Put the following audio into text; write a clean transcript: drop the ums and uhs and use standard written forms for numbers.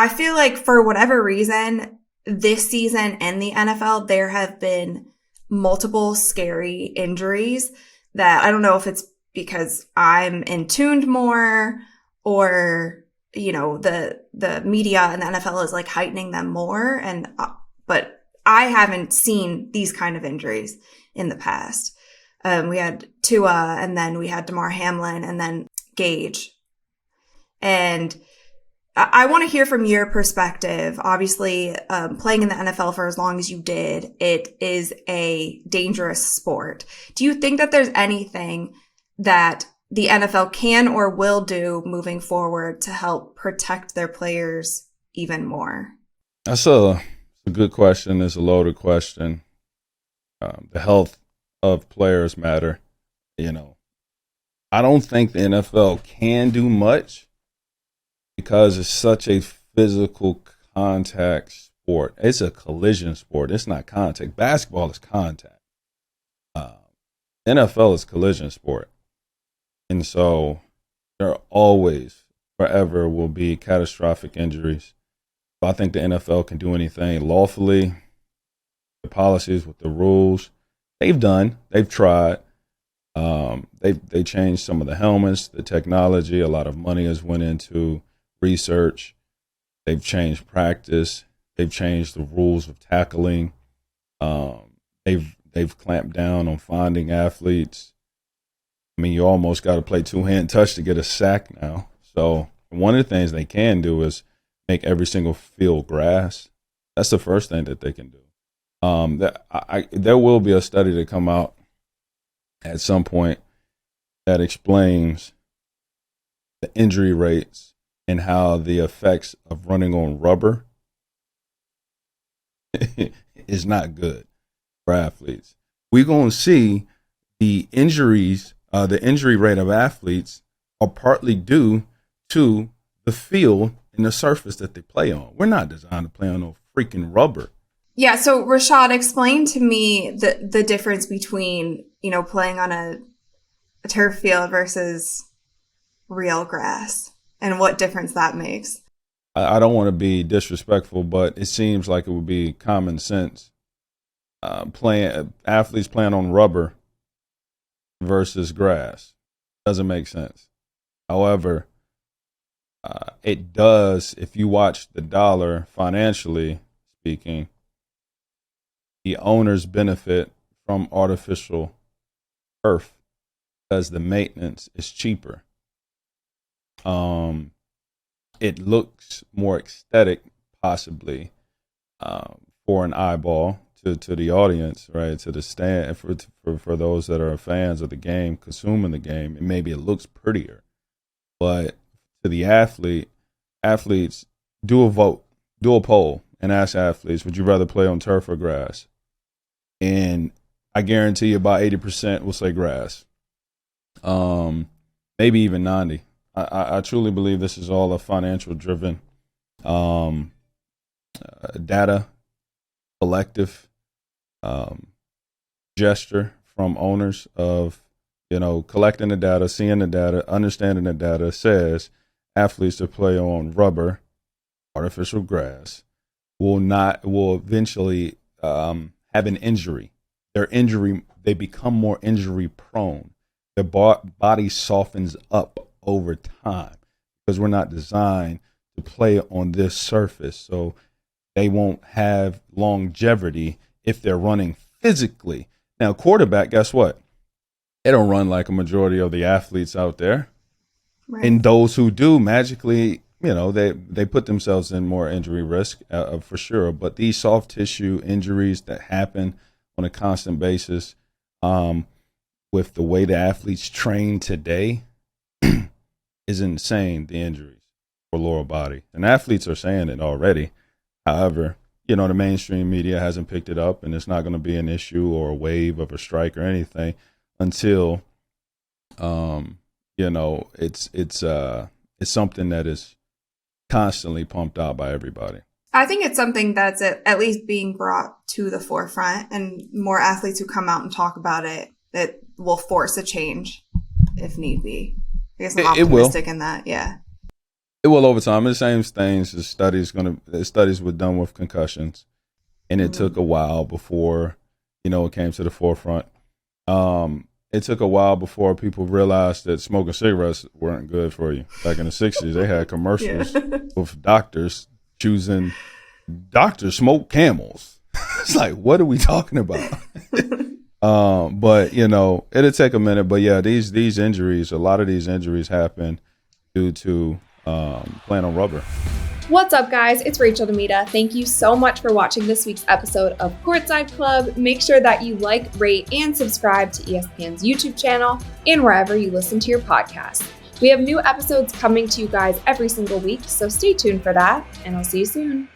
I feel like for whatever reason, this season in the NFL, there have been multiple scary injuries that I don't know if it's because I'm in tuned more or, the media and the NFL is like heightening them more. But I haven't seen these kind of injuries in the past. We had Tua and then we had DeMar Hamlin and then Gage. And I want to hear from your perspective. Obviously, playing in the NFL for as long as you did, it is a dangerous sport. Do you think that there's anything that the NFL can or will do moving forward to help protect their players even more? That's a good question. It's a loaded question. The health of players matter. I don't think the NFL can do much because it's such a physical contact sport. It's a collision sport. It's not contact. Basketball is contact. NFL is collision sport. And so there always, forever will be catastrophic injuries. So I think the NFL can do anything lawfully, the policies with the rules. They've tried. They changed some of the helmets, the technology. A lot of money has went into research. They've changed practice. They've changed the rules of tackling. They've clamped down on finding athletes. I mean, you almost got to play two-hand touch to get a sack now. So one of the things they can do is make every single field grass. That's the first thing that they can do. There will be a study to come out at some point that explains the injury rates and how the effects of running on rubber is not good for athletes. We're going to see the injuries, the injury rate of athletes are partly due to the field and the surface that they play on. We're not designed to play on no freaking rubber. Yeah, so Rashad, explain to me the difference between, playing on a turf field versus real grass and what difference that makes. I don't want to be disrespectful, but it seems like it would be common sense. Athletes playing on rubber versus grass doesn't make sense. However, it does if you watch the dollar financially speaking. The owners benefit from artificial turf because the maintenance is cheaper. It looks more aesthetic, possibly, for an eyeball to the audience, right? To the stand for those that are fans of the game, consuming the game, and maybe it looks prettier. But to the athletes do a poll, and ask athletes, would you rather play on turf or grass? And I guarantee you about 80% will say grass. Maybe even 90. I truly believe this is all a financial driven data collective gesture from owners of, collecting the data, seeing the data, understanding the data says athletes that play on rubber, artificial grass, will eventually have an injury. They become more injury prone. Their body softens up over time because we're not designed to play on this surface. So they won't have longevity if they're running physically. Now, quarterback, guess what? They don't run like a majority of the athletes out there. Right. And those who do magically, they put themselves in more injury risk for sure. But these soft tissue injuries that happen on a constant basis, with the way the athletes train today, is insane. The injuries for lower body, and athletes are saying it already. However, the mainstream media hasn't picked it up, and it's not going to be an issue or a wave of a strike or anything until, it's something that is constantly pumped out by everybody. I think it's something that's at least being brought to the forefront, and more athletes who come out and talk about it, that will force a change if need be. I guess I'm optimistic in that. Yeah. It will over time. The same things. The studies were done with concussions, and it took a while before, it came to the forefront. It took a while before people realized that smoking cigarettes weren't good for you. Back in the 60s, they had commercials with doctors smoke Camels. It's like, what are we talking about? But it'll take a minute. But yeah, these injuries, a lot of these injuries happen due to playing on rubber. What's up, guys? It's Rachel DeMita. Thank you so much for watching this week's episode of Courtside Club. Make sure that you like, rate, and subscribe to ESPN's YouTube channel and wherever you listen to your podcast. We have new episodes coming to you guys every single week, so stay tuned for that, and I'll see you soon.